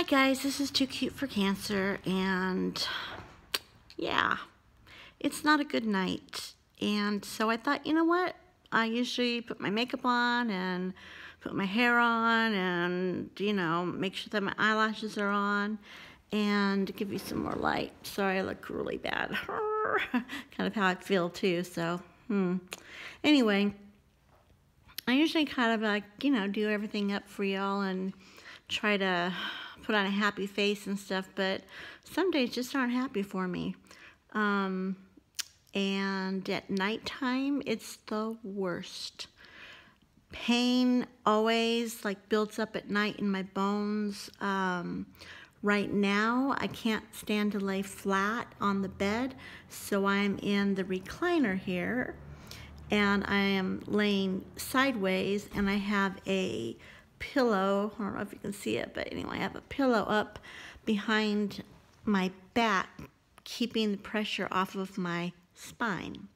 Hi guys, this is Too Cute for Cancer, and yeah, it's not a good night. And so I thought, you know what? I usually put my makeup on and put my hair on and, make sure that my eyelashes are on and give you some more light. Sorry, I look really bad. Kind of how I feel too, so, Anyway, I usually kind of do everything up for y'all and try to put on a happy face and stuff, but some days just aren't happy for me. And at nighttime, it's the worst. Pain always builds up at night in my bones. Right now, I can't stand to lay flat on the bed, so I'm in the recliner here, and I am laying sideways, and I have a pillow. I don't know if you can see it, but anyway, I have a pillow up behind my back, keeping the pressure off of my spine.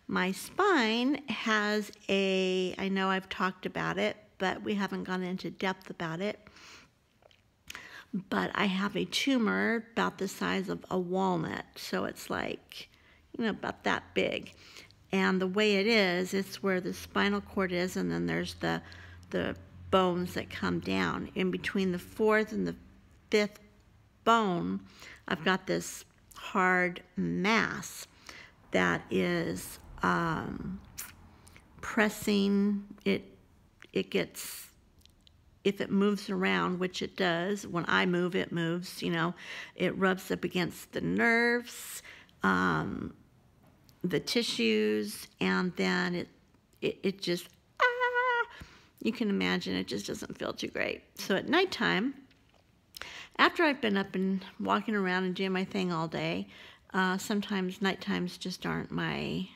My spine has I know I've talked about it, but we haven't gone into depth about it, but I have a tumor about the size of a walnut, so it's about that big. And the way it is, it's where the spinal cord is, and then there's the bones that come down. In between the fourth and the fifth bone, I've got this hard mass that is pressing. It gets, if it moves around, which it does, when I move, it moves, it rubs up against the nerves, the tissues, and then it just, you can imagine it just doesn't feel too great. So at nighttime, after I've been up and walking around and doing my thing all day, sometimes nighttimes just aren't my,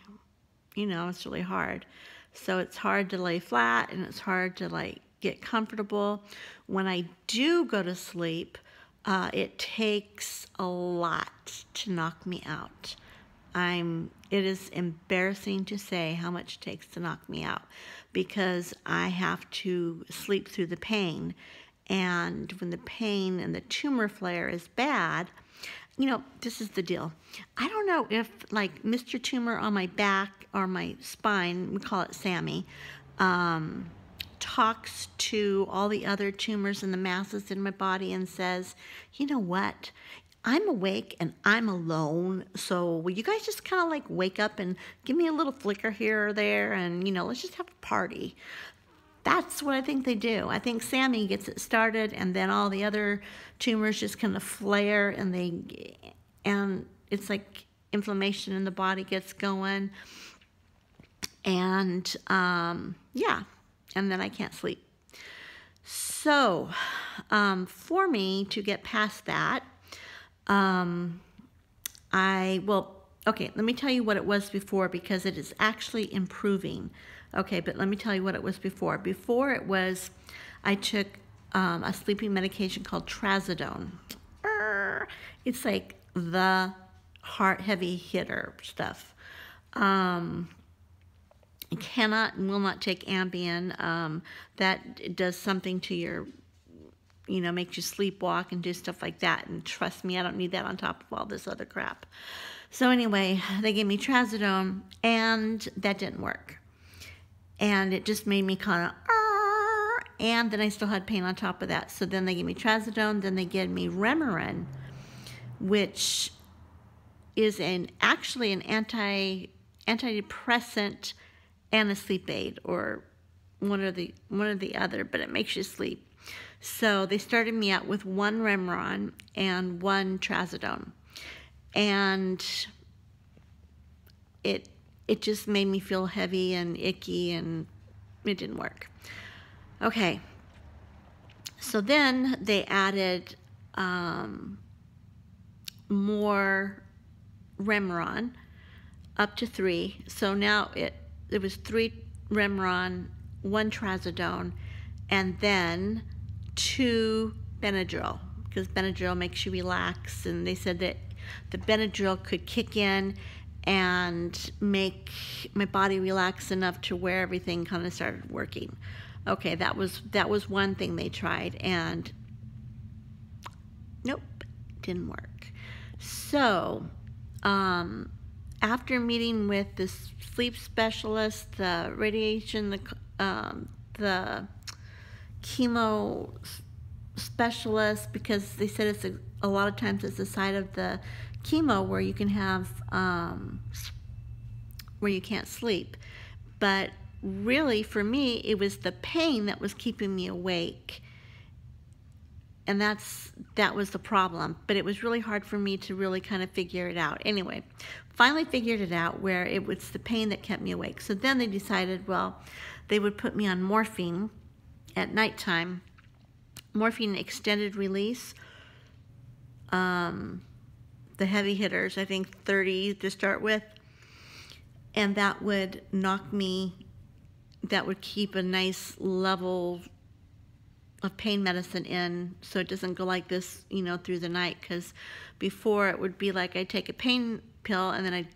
it's really hard. So it's hard to lay flat, and it's hard to get comfortable. When I do go to sleep, it takes a lot to knock me out. It is embarrassing to say how much it takes to knock me out, because I have to sleep through the pain. And when the pain and the tumor flare is bad, this is the deal. I don't know if Mr. Tumor on my back or my spine, we call it Sammy, talks to all the other tumors and the masses in my body and says, you know what? I'm awake and I'm alone, so will you guys just kind of wake up and give me a little flicker here or there, and let's just have a party. That's what I think they do. I think Sammy gets it started, and then all the other tumors just kind of flare, and it's like inflammation in the body gets going, and yeah, and then I can't sleep. So for me to get past that, okay, let me tell you what it was before, because it is actually improving. Okay, but let me tell you what it was before. Before it was, I took a sleeping medication called trazodone. It's like the heavy hitter stuff. I cannot and will not take Ambien. That does something to your, makes you sleepwalk and do stuff like that. And trust me, I don't need that on top of all this other crap. So anyway, they gave me trazodone, and that didn't work. And it just made me kind of, and then I still had pain on top of that. So then they gave me trazodone, then they gave me Remeron, which is actually an antidepressant and a sleep aid, or one or the other, but it makes you sleep. So they started me out with one Remeron and one trazodone, and it just made me feel heavy and icky, and it didn't work. Okay, so then they added more Remeron, up to 3. So now it was 3 Remeron, 1 trazodone, and then 2 Benadryl, because Benadryl makes you relax, and they said that the Benadryl could kick in and make my body relax enough to where everything kind of started working. Okay, that was one thing they tried, and Didn't work. So, after meeting with the sleep specialist, the radiation, the chemo specialist, because they said it's a lot of times it's the side of the chemo where you can have where you can't sleep. But really, for me, it was the pain that was keeping me awake. And that was the problem. But it was really hard for me to really kind of figure it out. Anyway, finally figured it out where it was the pain that kept me awake. So then they decided, well, they would put me on morphine at nighttime. Morphine extended release. The heavy hitters, I think 30 to start with. And that would knock me, that would keep a nice level of pain medicine in so it doesn't go like this, you know, through the night. Because before it would be like I'd take a pain pill and then I'd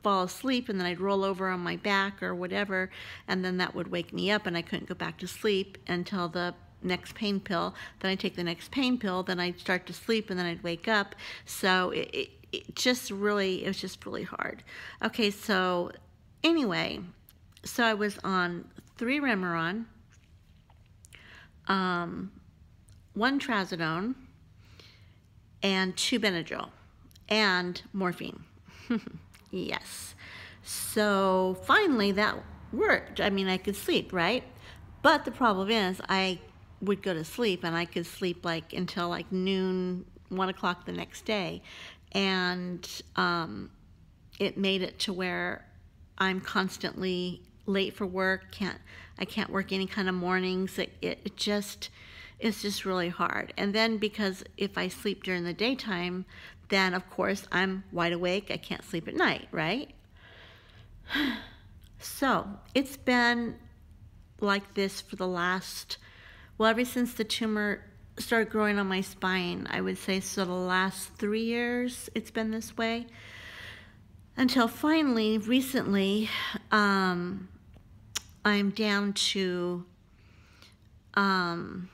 fall asleep and then I'd roll over on my back or whatever, and then that would wake me up and I couldn't go back to sleep until the next pain pill. Then I'd take the next pain pill, then I'd start to sleep and then I'd wake up. So it was just really hard. Okay, so anyway, so I was on 3 Remeron, 1 Trazodone, and 2 Benadryl, and morphine. Yes. So finally that worked. I mean, I could sleep, right? But the problem is I would go to sleep and I could sleep like until like noon, 1 o'clock the next day. And it made it to where I'm constantly late for work. I can't work any kind of mornings. It's just really hard. And then because if I sleep during the daytime, then of course I'm wide awake. I can't sleep at night, right? So it's been like this for the last, well, ever since the tumor started growing on my spine, I would say, so the last 3 years it's been this way. Until finally, recently, I'm down to no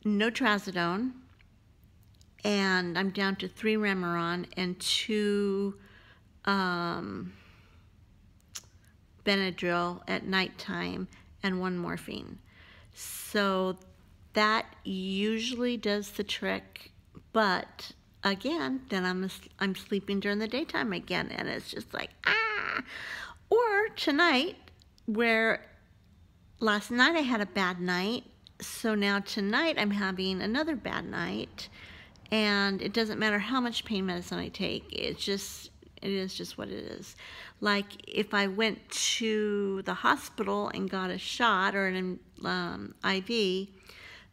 Trazodone, and I'm down to 3 Remeron and 2 Benadryl at nighttime and 1 morphine. So that usually does the trick, but again, then I'm sleeping during the daytime again, and it's just like, ah. Or tonight, where last night I had a bad night, so now tonight I'm having another bad night, and it doesn't matter how much pain medicine I take, it is just what it is. Like if I went to the hospital and got a shot or an IV,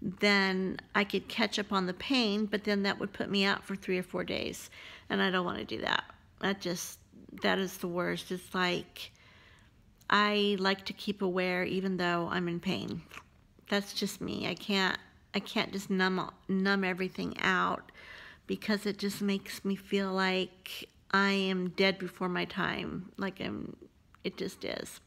then I could catch up on the pain, but then that would put me out for 3 or 4 days, and I don't want to do that. That is the worst. It's like I like to keep aware even though I'm in pain. That's just me. I can't just numb everything out, because it just makes me feel like I am dead before my time. It just is.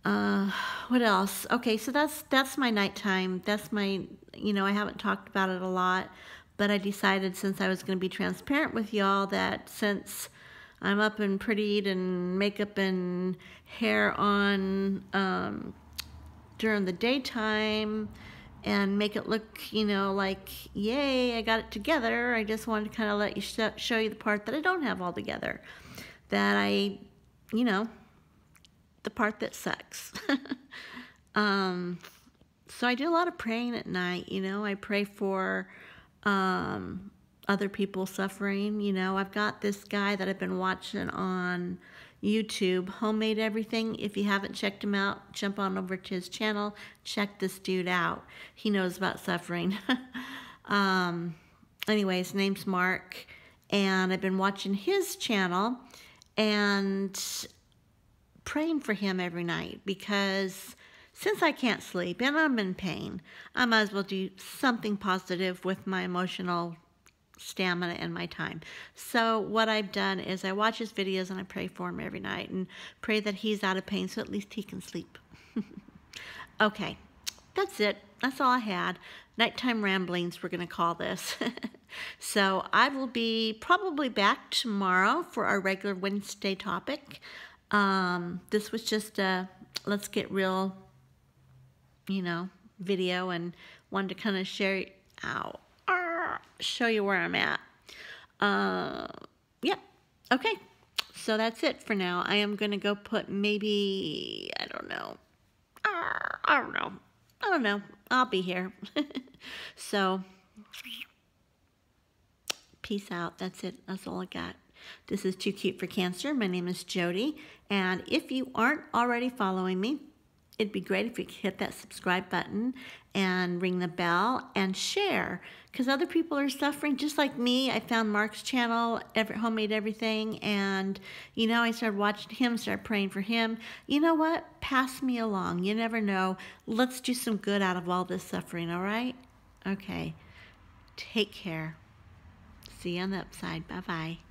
What else? Okay, so that's my nighttime. That's my, I haven't talked about it a lot, but I decided, since I was going to be transparent with y'all, that since I'm up and prettied and makeup and hair on during the daytime and make it look, like, yay, I got it together, I just wanted to kind of let you show you the part that I don't have all together, that I, the part that sucks. So I do a lot of praying at night. I pray for other people suffering. I've got this guy that I've been watching on YouTube, Homemade Everything. If you haven't checked him out, jump on over to his channel, check this dude out. He knows about suffering. Anyway, his name's Mark, and I've been watching his channel and praying for him every night, because since I can't sleep and I'm in pain, I might as well do something positive with my emotional stamina and my time. So what I've done is I watch his videos and I pray for him every night and pray that he's out of pain so at least he can sleep. Okay, that's it. That's all I had. Nighttime ramblings, we're going to call this. So I will be probably back tomorrow for our regular Wednesday topic. This was just a let's get real, video, and wanted to kind of show you where I'm at. Yeah. Okay. So that's it for now. I am going to go put maybe, I don't know. I'll be here. So, peace out. That's it. That's all I got. This is Too Cute for Cancer. My name is Jody. And if you aren't already following me, it'd be great if you could hit that subscribe button and ring the bell and share, because other people are suffering just like me. I found Mark's channel, Homemade Everything, and I started watching him, started praying for him. You know what? Pass me along. You never know. Let's do some good out of all this suffering, all right? Okay. Take care. See you on the upside. Bye-bye.